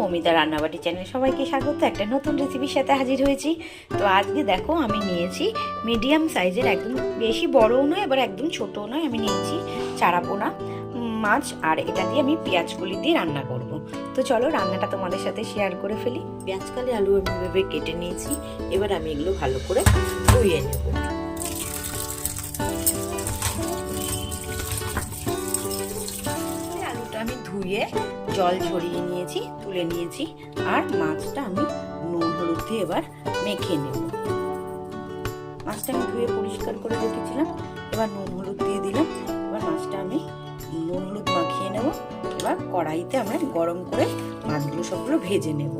মৌমিতা রান্নাবাটি চ্যানেলে সবাইকে স্বাগত। একটা নতুন রেসিপির সাথে হাজির হয়েছি। তো আজকে দেখো আমি নিয়েছি মিডিয়াম সাইজের, একদম বেশি বড়ও নয় আবার একদম ছোটও নয়, আমি নিয়েছি চারাপোনা মাছ, আর এটা দিয়ে আমি পেঁয়াজ কলি দিয়ে রান্না করব। তো চলো রান্নাটা তোমাদের সাথে শেয়ার করে ফেলি। পেঁয়াজ কলি আলু আমি এভাবে কেটে নিয়েছি, এবার আমি এগুলো ভালো করে ধুয়ে নেব। আমি ধুয়ে জল ঝরিয়ে নিয়েছি, তুলে নিয়েছি, আর মাছটা আমি নুন হলুদ দিয়ে এবার মেখে নেব। মাছটা আমি ধুয়ে পরিষ্কার করে রেখেছিলাম, এবার নুন হলুদ দিয়ে দিলাম। এবার মাছটা আমি নুন হলুদ মাখিয়ে নেব। এবার কড়াইতে আমরা গরম করে মাছগুলো সবগুলো ভেজে নেব।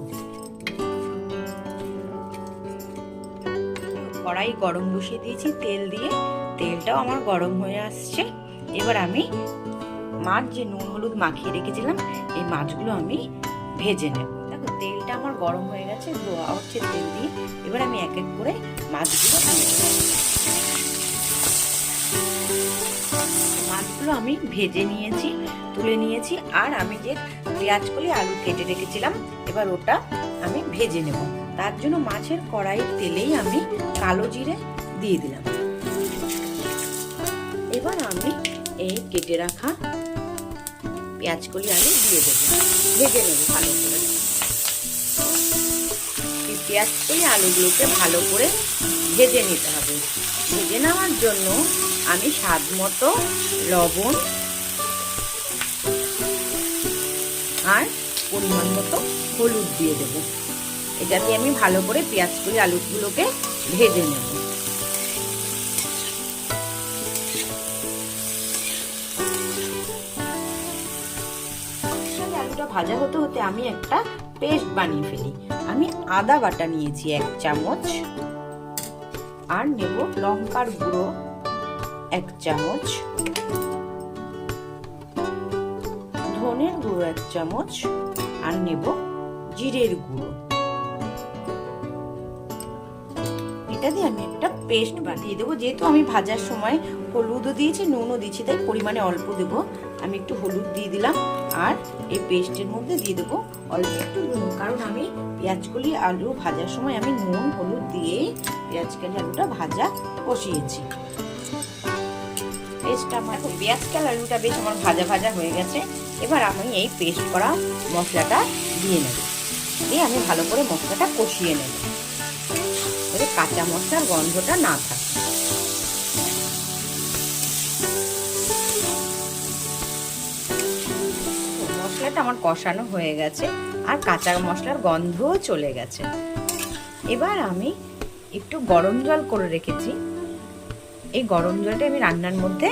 কড়াই গরম বসিয়ে দিয়েছি তেল দিয়ে, তেলটাও আমার গরম হয়ে আসছে। এবার আমি মাছ যে নুন হলুদ মাখিয়ে রেখেছিলাম এই মাছগুলো আমি ভেজে নেব। দেখো তেলটা আমার গরম হয়ে গেছে, ধোয়া হচ্ছে তেল দিয়ে। এবার আমি এক এক করে মাছগুলো দিয়ে দেব। মাছগুলো আমি ভেজে নিয়েছি, তুলে নিয়েছি, আর আমি যে পেঁয়াজ কলি আলু কেটে রেখেছিলাম এবার ওটা আমি ভেজে নেব। তার জন্য মাছের কড়াইয়ের তেলেই আমি কালো জিরে দিয়ে দিলাম। এবার আমি এই কেটে রাখা পেঁয়াজ কলি আলু দিয়ে দেবো, ভেজে নেব ভালো করে। এই পেঁয়াজ কলি আলুগুলোকে ভালো করে ভেজে নিতে হবে। ভেজে নেওয়ার জন্য আমি স্বাদ মতো লবণ আর পরিমাণ মতো হলুদ দিয়ে দেবো। এটা দিয়ে আমি ভালো করে পেঁয়াজ কলি আলুগুলোকে ভেজে নেব। ভাজা হতে হতে আমি একটা পেস্ট বানিয়ে ফেলি। আমি আদা বাটা নিয়েছি 1 চামচ, আর নেব লঙ্কার গুঁড়ো 1 চামচ, ধনের গুঁড়ো 1 চামচ, আর নেব জিরের গুঁড়ো। এটা দিয়ে আমি একটা পেস্ট বানিয়ে দেবো। যেহেতু আমি ভাজার সময় হলুদও দিয়েছি নুনও দিয়েছি, তাই পরিমাণে অল্প দেবো। আমি একটু হলুদ দিয়ে দিলাম, আর এই পেস্টের মধ্যে দিয়ে দেবো অল্প একটু নুন, কারণ আমি পেঁয়াজকলি আলু ভাজার সময় আমি নুন হলুদ দিয়ে পেঁয়াজকলি আলুটা ভাজা বসিয়েছি। পেস্টটা আমার পেঁয়াজকলি আলুটা বেশ আমার ভাজা ভাজা হয়ে গেছে। এবার আমি এই পেস্ট করা মশলাটা দিয়ে নেব, দিয়ে আমি ভালো করে মশলাটা কষিয়ে নেব, যাতে কাঁচা মশলার গন্ধটা না থাকে। মশলাটা আমার কষানো হয়ে গেছে, আর কাঁচা মশলার গন্ধও চলে গেছে। এবার আমি একটু গরম জল করে রেখেছি, এই গরম জলটা আমি রান্নার মধ্যে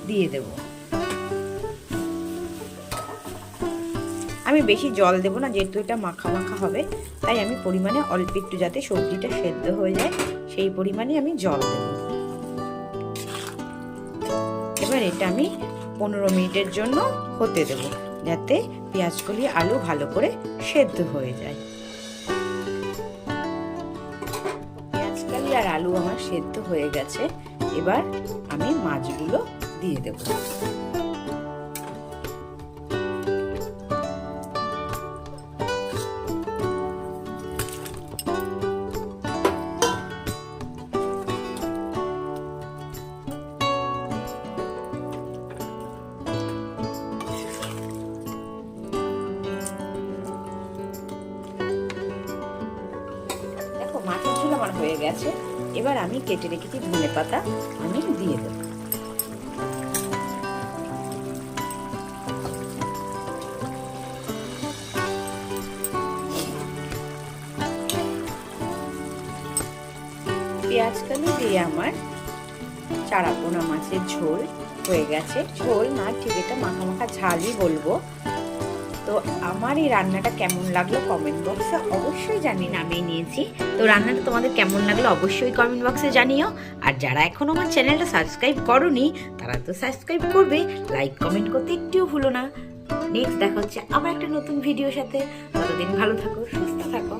দিয়ে দেব। আমি বেশি জল দেব না, যেহেতু এটা মাখা মাখা হবে, তাই আমি পরিমাণে অল্প একটু, যাতে সবজিটা সেদ্ধ হয়ে যায় সেই পরিমাণে আমি জল দেব। এবার এটা আমি 15 মিনিটের জন্য হতে দেব, যাতে পেঁয়াজকলি আলু ভালো করে সেদ্ধ হয়ে যায়। পেঁয়াজকলি আর আলু আমার সেদ্ধ হয়ে গেছে। এবার আমি মাছগুলো দিয়ে দেব। মাছের ঝোল আমার হয়ে গেছে। এবার আমি কেটে রেখেছি ধনেপাতা আমি দিয়ে দেব। পেঁয়াজকলি দিয়ে আমার চারাপোনা মাছের ঝোল হয়ে গেছে। ঝোল না, ঠিক এটা মাখা মাখা ঝালই বলবো। তো আমার এই রান্নাটা কেমন লাগলো কমেন্ট বক্সে অবশ্যই জানিয়ে নামিয়ে নিয়েছি। তো রান্নাটা তোমাদের কেমন লাগলো অবশ্যই কমেন্ট বক্সে জানিও। আর যারা এখনো আমার চ্যানেলটা সাবস্ক্রাইব করোনি তারা তো সাবস্ক্রাইব করবে, লাইক কমেন্ট করতে একটুও ভুলো না। নেক্সট দেখা হচ্ছে আবার একটা নতুন ভিডিওর সাথে। ততদিন ভালো থাকো, সুস্থ থাকো।